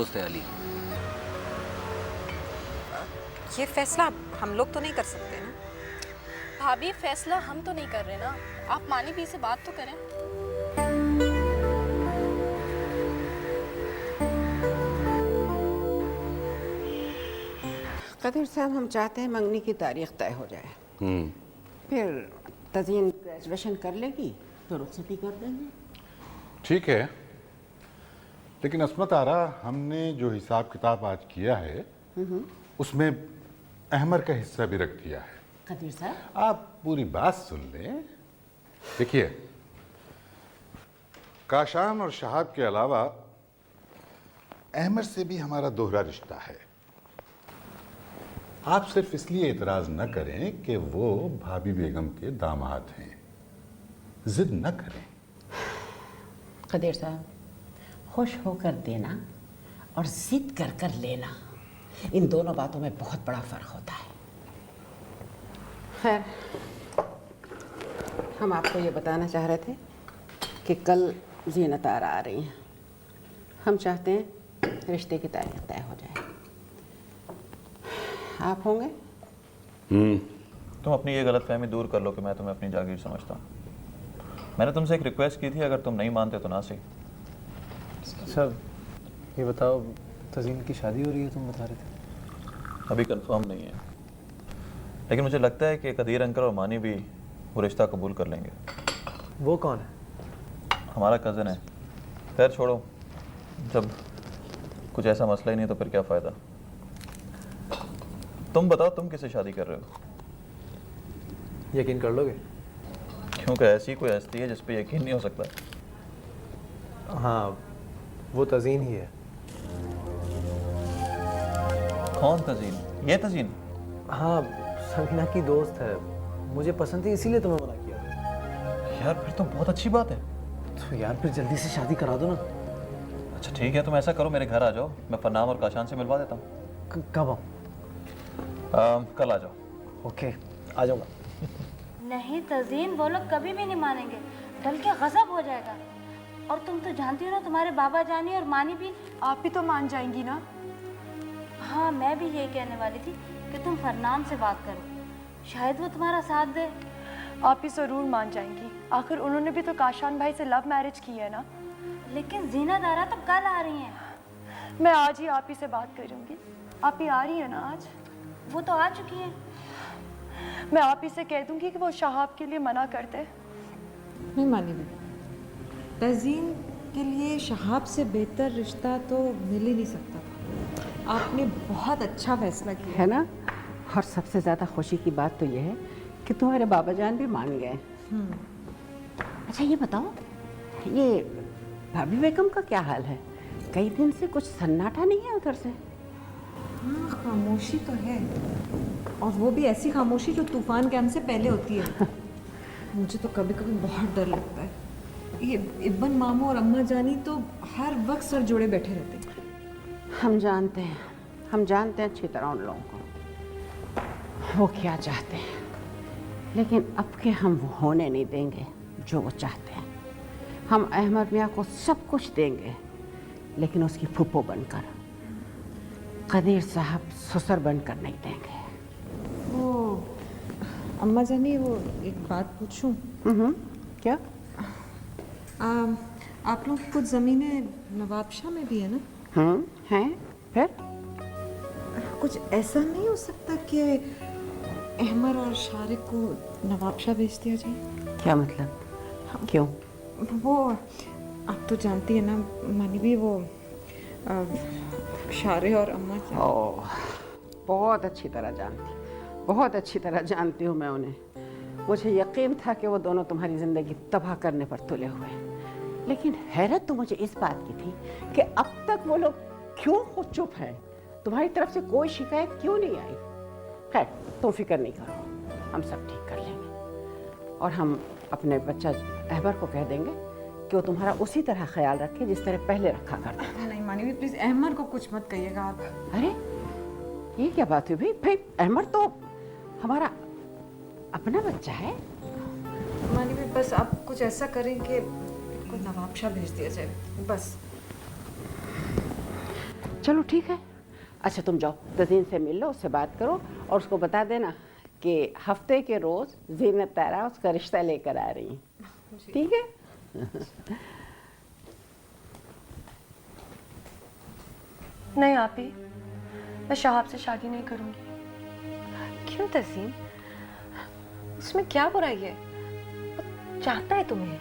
दोस्त है अली। ये फैसला हम लोग तो नहीं कर सकते ना। भाभी फैसला हम तो नहीं कर रहे ना, आप मानी भी से बात तो करें। कदीर साहब, हम चाहते हैं मंगनी की तारीख तय हो जाए, फिर तज़ीन ग्रेजुएशन कर लेगी तो रुखसती कर देंगे। ठीक है, लेकिन अस्मत आरा, हमने जो हिसाब किताब आज किया है उसमें अहमर का हिस्सा भी रख दिया है। कदीर साहब, आप पूरी बात सुन लें। देखिए, काशान और शहाब के अलावा अहमर से भी हमारा दोहरा रिश्ता है। आप सिर्फ इसलिए इतराज न करें कि वो भाभी बेगम के दामाद हैं। जिद न करें। कदीर साहब, खुश होकर देना और जिद कर कर लेना, इन दोनों बातों में बहुत बड़ा फर्क होता है। खैर, हम आपको ये बताना चाह रहे थे कि कल ज़ीनत आरा आ रही हैं। हम चाहते हैं रिश्ते की तारीख तय हो जाए। आप होंगे? तुम अपनी ये गलतफहमी दूर कर लो कि मैं तुम्हें अपनी जागीर समझता हूँ। मैंने तुमसे एक रिक्वेस्ट की थी, अगर तुम नहीं मानते तो ना सही। सर, ये बताओ, तज़ीन की शादी हो रही है तुम बता रहे थे? अभी कंफर्म नहीं है, लेकिन मुझे लगता है कि कदीर अंकल और मानी भी वो रिश्ता कबूल कर लेंगे। वो कौन है? हमारा कज़न है। खैर छोड़ो, जब कुछ ऐसा मसला ही नहीं तो फिर क्या फ़ायदा। तुम बताओ, तुम किससे शादी कर रहे हो? यकीन कर लोगे? क्योंकि ऐसी कोई हस्ती है जिस पे यकीन नहीं हो सकता। हाँ, वो तज़ीन ही है। कौन तज़ीन? ये तज़ीन? हाँ, समीना की दोस्त है। मुझे पसंद थी, इसीलिए तुम्हें मना किया। यार फिर तो बहुत अच्छी बात है। तो यार फिर जल्दी से शादी करा दो ना। अच्छा ठीक है, तुम ऐसा करो, मेरे घर आ जाओ, मैं फरनाम और काशान से मिलवा देता हूँ। कब आऊँ? कल आ जाओ। ओके, आ जाऊँगा। नहीं तज़ीन, वो लोग कभी भी नहीं मानेंगे, डल के गज़ब हो जाएगा। और तुम तो जानती हो ना, तुम्हारे बाबा जानी और मानी भी। आप भी तो मान जाएंगी ना? हाँ, मैं भी यही कहने वाली थी कि तुम फरनाम से बात करो, शायद वो तुम्हारा साथ दे। आप भी ज़रूर मान जाएंगी, आखिर उन्होंने भी तो काशान भाई से लव मैरिज की है ना। लेकिन ज़ीनत आरा तो कल आ रही हैं। मैं आज ही आप ही से बात करूँगी। आप ही आ रही है ना आज? वो तो आ चुकी हैं। मैं आप ही से कह दूँगी कि वो शहाब के लिए मना कर दे। नहीं मानी भी, तज़ीन के लिए शहाब से बेहतर रिश्ता तो मिल ही नहीं सकता था। आपने बहुत अच्छा फैसला किया है ना। और सबसे ज़्यादा खुशी की बात तो ये है कि तुम्हारे बाबा जान भी मान गए। अच्छा ये बताओ, ये भाभी बेगम का क्या हाल है? कई दिन से कुछ सन्नाटा नहीं है उधर से। हाँ, खामोशी तो है, और वो भी ऐसी खामोशी जो तूफान के हमसे पहले होती है। मुझे तो कभी कभी बहुत डर लगता है। ये इब्बन मामू और अम्मा जानी तो हर वक्त सर जोड़े बैठे रहते हैं। हम जानते हैं अच्छी तरह उन लोगों को वो क्या चाहते हैं, लेकिन अब के हम वो होने नहीं देंगे जो वो चाहते हैं। हम अहमद मियाँ को सब कुछ देंगे, लेकिन उसकी फूफो बनकर, कदीर साहब ससुर बनकर नहीं देंगे। वो अम्मा जानी, वो एक बात पूछूं? क्या? आप लोग की कुछ ज़मीनें नवाबशाह में भी है ना? हैं? फिर कुछ ऐसा नहीं हो सकता कि अहमर और शारिक को नवाबशाह भेज दिया जाए? क्या मतलब? क्यों? वो आप तो जानती है ना मानी भी, वो शारे और अम्मा ओह, बहुत अच्छी तरह जानती हूँ मैं उन्हें। मुझे यकीन था कि वो दोनों तुम्हारी ज़िंदगी तबाह करने पर तुले हुए हैं, लेकिन हैरत तो मुझे इस बात की थी कि अब तक वो लोग क्यों खुद चुप हैं। तुम्हारी तरफ से कोई शिकायत क्यों नहीं आई? खैर, तुम फिक्र नहीं करो, हम सब ठीक कर लेंगे। और हम अपने बच्चा अहबर को कह देंगे कि वो तुम्हारा उसी तरह ख्याल रखे जिस तरह पहले रखा करता था। नहीं मानी भी, प्लीज़ अहमर को कुछ मत कहिएगा आप। अरे ये क्या बात हुई भाई? भाई अहमर तो हमारा अपना बच्चा है। मानी भी, बस आप कुछ ऐसा करें कि कोई नवाबशाह भेज दिया जाए, बस। चलो ठीक है। अच्छा तुम जाओ, तज़ीन से मिल लो, उससे बात करो और उसको बता देना कि हफ्ते के रोज़ ज़ीनत तारा उसका रिश्ता लेकर आ रही है, ठीक है? नहीं आपी, मैं शाहाब से शादी नहीं करूंगी। क्यों तज़ीन? उसमें क्या बुराई है? वो चाहता है तुम्हें।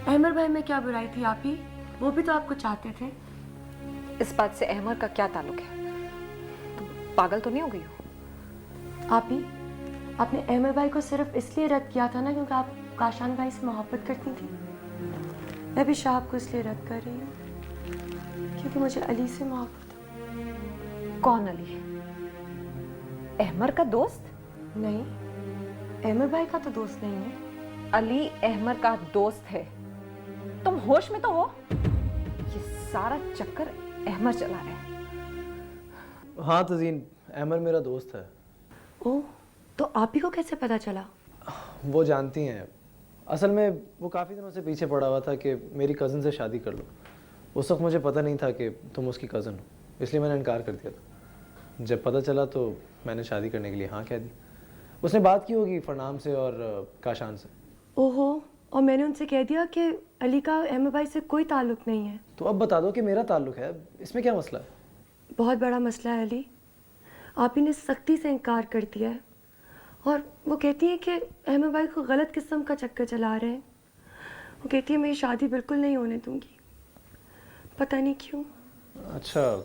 अहमर भाई में क्या बुराई थी आपी? वो भी तो आपको चाहते थे। इस बात से अहमर का क्या ताल्लुक है? तुम पागल तो नहीं हो गई हो? आपी, आपने अहमर भाई को सिर्फ इसलिए रद्द किया था ना क्योंकि आप काशान भाई से मोहब्बत करती थी। मैं भी शाहाब को इसलिए रद्द कर रही हूँ क्योंकि मुझे अली से मोहब्बत है। कौन अली? अहमर का दोस्त? नहीं, अहमर भाई का तो दोस्त नहीं है। अली अहमर का दोस्त है। तुम होश में तो हो? ये सारा चक्कर अहमर चला रहा है। हाँ तज़ीन, अहमर मेरा दोस्त है। ओह, तो आप ही को कैसे पता चला? वो जानती हैं। असल में वो काफ़ी दिनों से पीछे पड़ा हुआ था कि मेरी कज़न से शादी कर लो। उस वक्त मुझे पता नहीं था कि तुम उसकी कज़न हो, इसलिए मैंने इनकार कर दिया था। जब पता चला तो मैंने शादी करने के लिए हाँ कह दी। उसने बात की होगी फरनाम से और काशान से। ओहो, और मैंने उनसे कह दिया कि अली का अहमद भाई से कोई ताल्लुक नहीं है। तो अब बता दो कि मेरा ताल्लुक है, इसमें क्या मसला है? बहुत बड़ा मसला है अली। आप ही ने सख्ती से इनकार कर दिया है और वो कहती है कि अहमद भाई को गलत किस्म का चक्कर चला रहे हैं। वो कहती है मैं ये शादी बिल्कुल नहीं होने दूंगी, पता नहीं क्यों। अच्छा,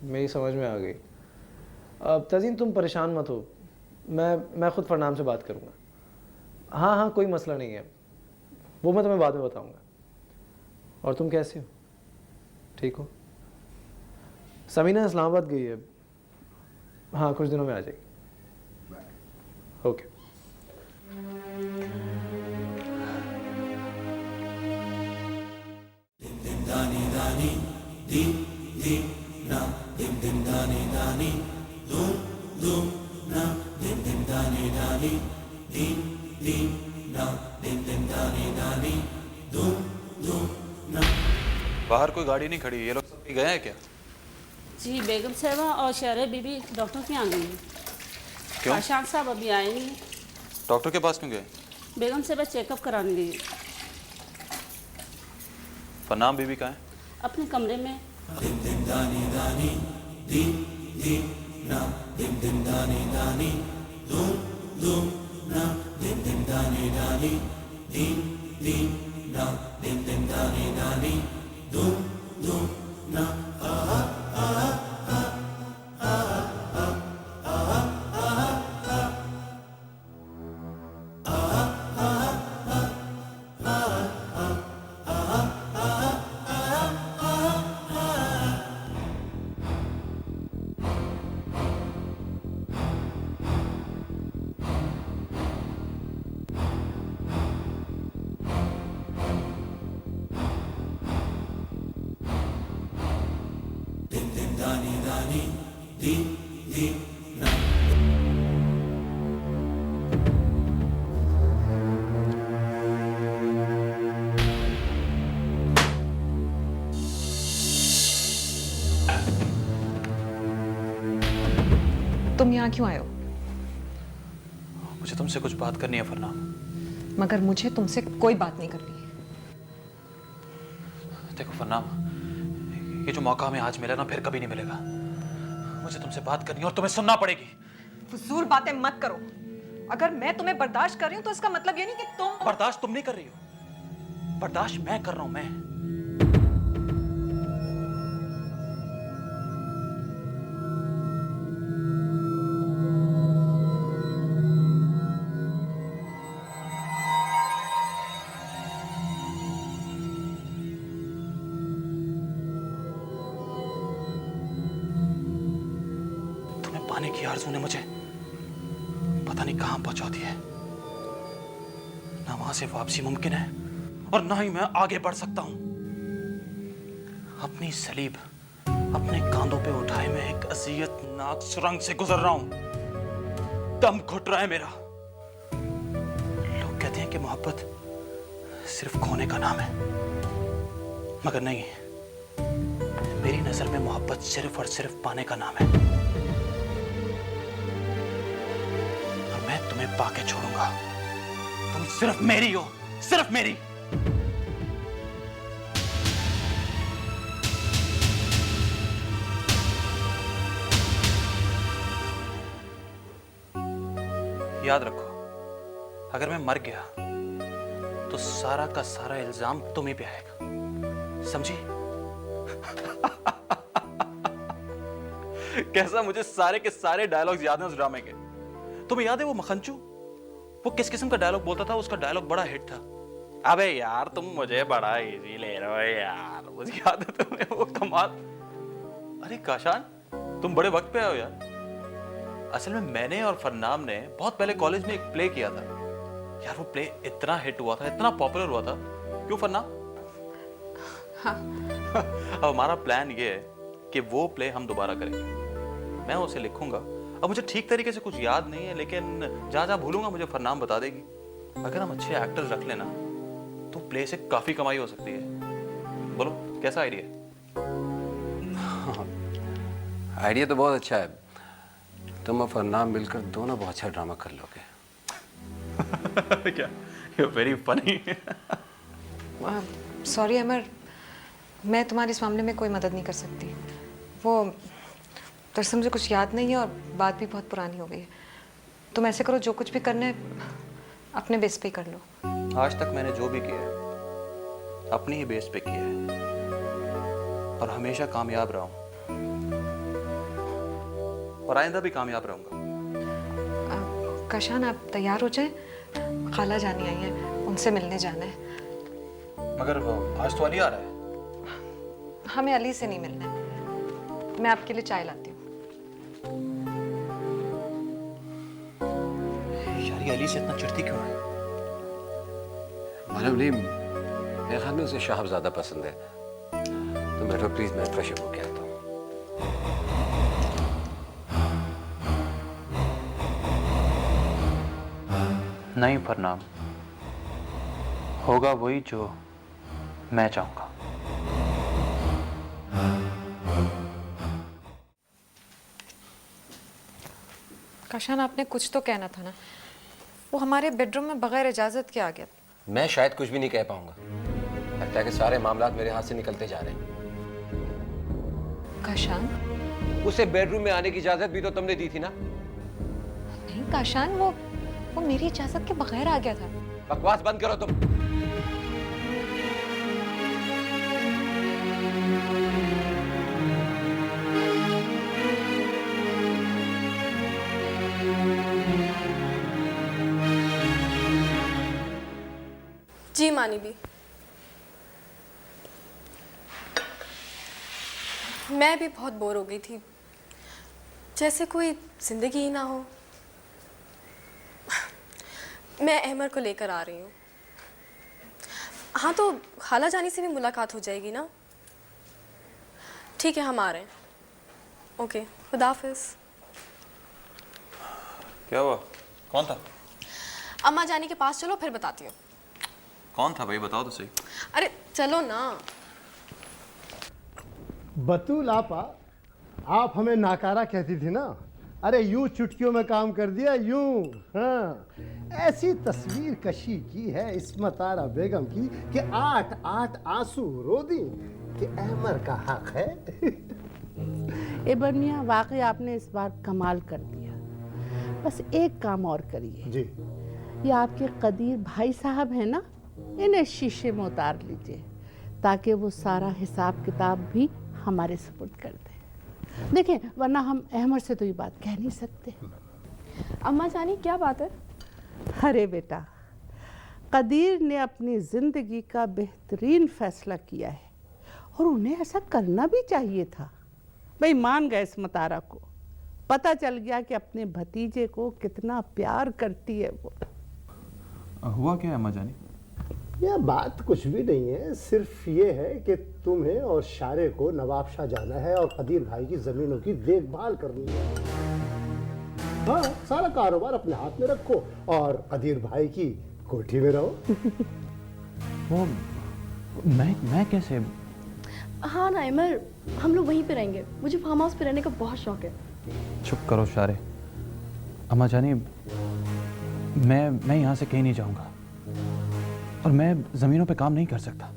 मेरी समझ में आ गई। अब तज़ीन तुम परेशान मत हो, मैं खुद फरनाम से बात करूँगा। हाँ हाँ, कोई मसला नहीं है, वो मैं तुम्हें बाद में बताऊँगा। और तुम कैसे हो? ठीक हो? समीना इस्लामाबाद गई है। हाँ, कुछ दिनों में आ जाएगी। ओके। बाहर कोई गाड़ी नहीं खड़ी, ये लोग सब गए हैं क्या? जी, बेगम साहबा और शहर बीबी डॉक्टर के यहाँ गई हैं। क्यों? काशान साहब अभी आए नहीं। डॉक्टर के पास क्यों गए? बेगम साहबा चेकअप कराने गई, फरनाम बीबी कहाँ है? अपने कमरे में। तुम यहाँ क्यों आए हो? मुझे तुमसे कुछ बात करनी है फरनाम। मगर मुझे तुमसे कोई बात नहीं करनी है। देखो फरनाम, ये जो मौका हमें आज मिला ना, फिर कभी नहीं मिलेगा। मुझे तुमसे बात करनी है और तुम्हें सुनना पड़ेगी। फजूल बातें मत करो। अगर मैं तुम्हें बर्दाश्त कर रही हूँ तो इसका मतलब ये नहीं कि तुम। बर्दाश्त तुम नहीं कर रही हो, बर्दाश्त मैं कर रहा हूं। मैं पाने की आरज़ू ने मुझे पता नहीं कहां पहुंचा दिया है। ना वहां से वापसी मुमकिन है और ना ही मैं आगे बढ़ सकता हूं। अपनी सलीब अपने कांधों पे उठाए मैं एक अज़ियतनाक सुरंग से गुजर रहा हूं। दम घुट रहा है मेरा। लोग कहते हैं कि मोहब्बत सिर्फ खोने का नाम है, मगर नहीं। मेरी नजर में मोहब्बत सिर्फ और सिर्फ पाने का नाम है, और मैं तुम्हें पाके छोड़ूंगा। तुम सिर्फ मेरी हो, सिर्फ मेरी। याद रखो, अगर मैं मर गया तो सारा का सारा इल्जाम तुम्हीं पे आएगा, समझी? कैसा मुझे सारे के सारे डायलॉग्स याद हैं उस ड्रामे के। तुम्हें याद है वो मखनचू, वो किस किस्म का डायलॉग बोलता था? उसका डायलॉग बड़ा हिट था। अबे यार तुम मुझे बड़ा इजी ले रहे हो यार, मुझे याद है तुम्हें वो कमाल। अरे काशान, तुम बड़े वक्त पे आए हो यार। असल में मैंने और फरनाम ने बहुत पहले कॉलेज में एक प्ले किया था यार। वो प्ले इतना हिट हुआ था, इतना पॉपुलर हुआ था। क्यों फरनाम? हाँ। अब हमारा प्लान ये है कि वो प्ले हम दोबारा करेंगे। मैं उसे लिखूंगा। अब मुझे ठीक तरीके से कुछ याद नहीं है, लेकिन जहां जहां भूलूंगा मुझे फरनाम बता देगी। अगर हम अच्छे एक्टर्स रख लेना तो प्ले से काफी कमाई हो सकती है। बोलो कैसा आइडिया है? आइडिया तो बहुत अच्छा है। तुम और फरनाम मिलकर दोनों बहुत अच्छा ड्रामा कर लोगे। क्या? You're very funny। सॉरी अमर, मैं तुम्हारी इस मामले में कोई मदद नहीं कर सकती। वो दरअसल मुझे कुछ याद नहीं है और बात भी बहुत पुरानी हो गई है। तुम ऐसे करो, जो कुछ भी करना है अपने बेस पे ही कर लो। आज तक मैंने जो भी किया है अपनी ही बेस पे किया है, और हमेशा कामयाब रहा हूं, और आइंदा भी कामयाब रहूंगा। काशान, आप तैयार हो जाए, खाला जानी आई है, उनसे मिलने जाना है। मगर आज तो अली आ रहा है। हमें अली से नहीं मिलना है। मैं आपके लिए चाय लाती हूँ। यार ये अली से इतना चिढ़ती क्यों है? मालूम नहीं, मेरे ख्याल में उसे शाहब ज्यादा पसंद है। तुम बैठो प्लीज, मैं फ्रेश अप होके आता हूँ। नहीं फरनाम, होगा वही जो मैं चाहूंगा। काशान, आपने कुछ तो कहना था ना। वो हमारे बेडरूम में बगैर इजाजत के आ गया। मैं शायद कुछ भी नहीं कह पाऊंगा। लगता है कि सारे मामला मेरे हाथ से निकलते जा रहे हैं। काशान, उसे बेडरूम में आने की इजाजत भी तो तुमने दी थी ना? नहीं काशान, वो मेरी इजाजत के बगैर आ गया था। बकवास बंद करो तुम। जी मानी भी, मैं भी बहुत बोर हो गई थी, जैसे कोई जिंदगी ही ना हो। मैं अहमर को लेकर आ रही हूँ। हाँ, तो खाला जानी से भी मुलाकात हो जाएगी ना? ठीक है, हम आ रहे हैं। ओके, खुदा हाफिज़। क्या हुआ? कौन था? अम्मा जानी के पास चलो, फिर बताती हूँ। कौन था भाई, बताओ तो सही। अरे चलो ना। बतूल आपा, आप हमें नाकारा कहती थी ना। अरे यूं चुटकियों में काम कर दिया, यूं। हाँ, ऐसी तस्वीर कशी की है इस्मत आरा बेगम की कि 8 आंसू रो दी कि अहमर का हक है। एबर मियां, वाकई आपने इस बार कमाल कर दिया। बस एक काम और करिए जी। ये आपके कदीर भाई साहब हैं ना, इन्हें शीशे में उतार लीजिए ताकि वो सारा हिसाब किताब भी हमारे सुपुर्द कर दें। देखें, वरना हम अहमर से तो ये बात कह नहीं सकते। अम्मा जानी, क्या बात है? अरे बेटा, कदीर ने अपनी ज़िंदगी का बेहतरीन फैसला किया है और उन्हें ऐसा करना भी चाहिए था। भाई मान गए इस्मत आरा को, पता चल गया कि अपने भतीजे को कितना प्यार करती है वो। हुआ क्या है अम्मा जानी? यह बात कुछ भी नहीं है, सिर्फ ये है कि तुम्हें और शारे को नवाबशाह जाना है और कदीर भाई की जमीनों की देखभाल करनी है। हाँ, सारा कारोबार अपने हाथ में रखो और कदीर भाई की कोठी में रहो। वो मैं कैसे? हाँ ना अमर, हम लोग वहीं पे रहेंगे। मुझे फार्म हाउस पे रहने का बहुत शौक है। चुप करो शारे। अम्मा जानी, मैं यहाँ से कहीं नहीं जाऊँगा और मैं ज़मीनों पे काम नहीं कर सकता।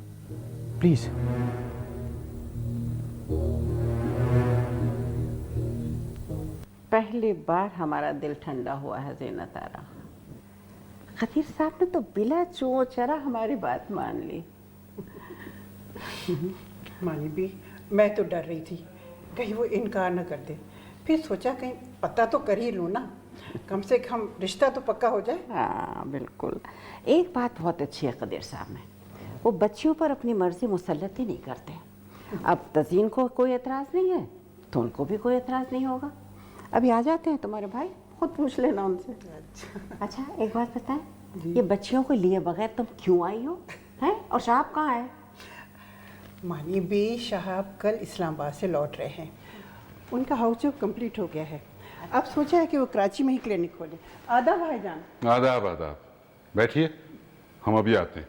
प्लीज़। पहली बार हमारा दिल ठंडा हुआ है ज़ीनत आरा। खतीर साहब ने तो बिला चो चरा हमारी बात मान ली। मानी भी, मैं तो डर रही थी कहीं वो इनकार न कर दे। फिर सोचा कहीं पता तो कर ही लूँ ना, कम से कम रिश्ता तो पक्का हो जाए। हाँ बिल्कुल। एक बात बहुत अच्छी है कदीर साहब में, वो बच्चियों पर अपनी मर्जी मुसल्लत ही नहीं करते। अब तज़ीन को कोई एतराज़ नहीं है तो उनको भी कोई एतराज़ नहीं होगा। अभी आ जाते हैं तुम्हारे भाई, खुद पूछ लेना उनसे। अच्छा एक बात बताएं, ये बच्चियों को लिए बगैर तुम क्यों आई हो हैं? और साहब कहाँ है? मानी भी, शहाब कल इस्लामाबाद से लौट रहे हैं। उनका हाउस जॉब कंप्लीट हो गया है। अब सोचा है कि वो कराची में ही क्लिनिक खोले। आदाब भाईजान। आदाब आदाब, बैठिए, हम अभी आते हैं।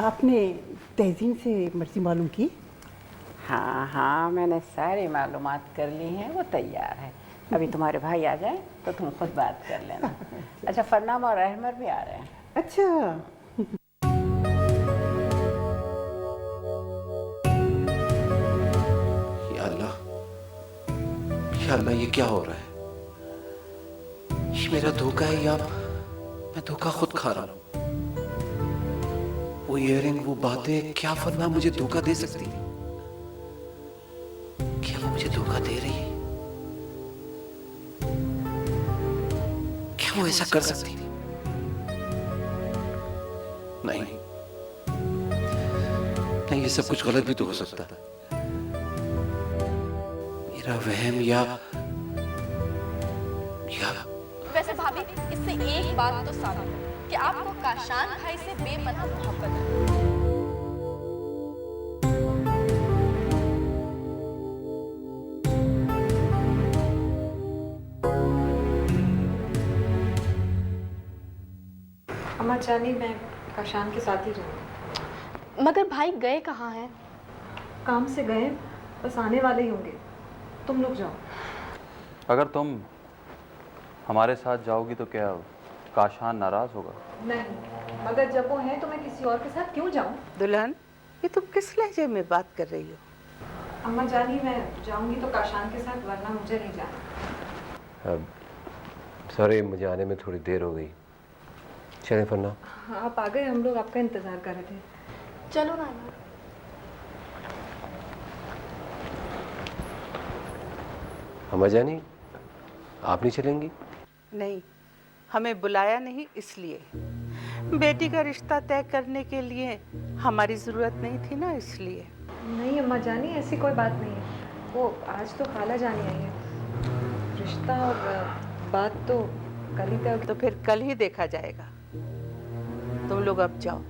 आपने तहजीन से मर्जी मालूम की? हाँ हाँ, मैंने सारी मालूमात कर ली हैं, वो तैयार है। अभी तुम्हारे भाई आ जाए तो तुम खुद बात कर लेना। अच्छा फरनाम और अहमर भी आ रहे हैं। अच्छा। या अल्लाह, ये क्या हो रहा है? ये मेरा धोखा है या मैं धोखा खुद खा रहा हूं? वो इयरिंग, वो बातें, क्या फरना मुझे धोखा दे सकती? क्या वो मुझे धोखा दे रही है? क्या वो ऐसा कर सकती? नहीं, ये सब कुछ गलत भी तो हो सकता है। मेरा वहम या वैसे भाभी, इससे एक बात तो साबित है कि आपको काशान भाई से बेपनाह मोहब्बत है। अम्मा जानी, मैं काशान के साथ ही रहूँगी। मगर भाई गए कहाँ हैं? काम से गए, बस आने वाले ही होंगे। तुम लोग जाओ। अगर तुम हमारे साथ जाओगी तो क्या काशान नाराज़ होगा? नहीं, मगर जब वो है तो मैं किसी और के साथ क्यों जाऊँ? दुल्हन, ये तुम किस लहजे में बात कर रही हो? अम्मा जानी, मैं जाऊँगी तो काशान के साथ, वरना मुझे नहीं जाना। सॉरी, मुझे आने में थोड़ी देर हो गई। चलें फरना। हाँ, आप आ गए, हम लोग आपका इंतज़ार कर रहे थे। चलो ना। अम्मा जानी, आप नहीं चलेंगी? नहीं, हमें बुलाया नहीं इसलिए। बेटी का रिश्ता तय करने के लिए हमारी ज़रूरत नहीं थी ना, इसलिए। नहीं अम्मा जानी, ऐसी कोई बात नहीं है। वो आज तो खाला जानी आई है। रिश्ता और बात तो कल ही तय। तो फिर कल ही देखा जाएगा। तुम लोग अब जाओ।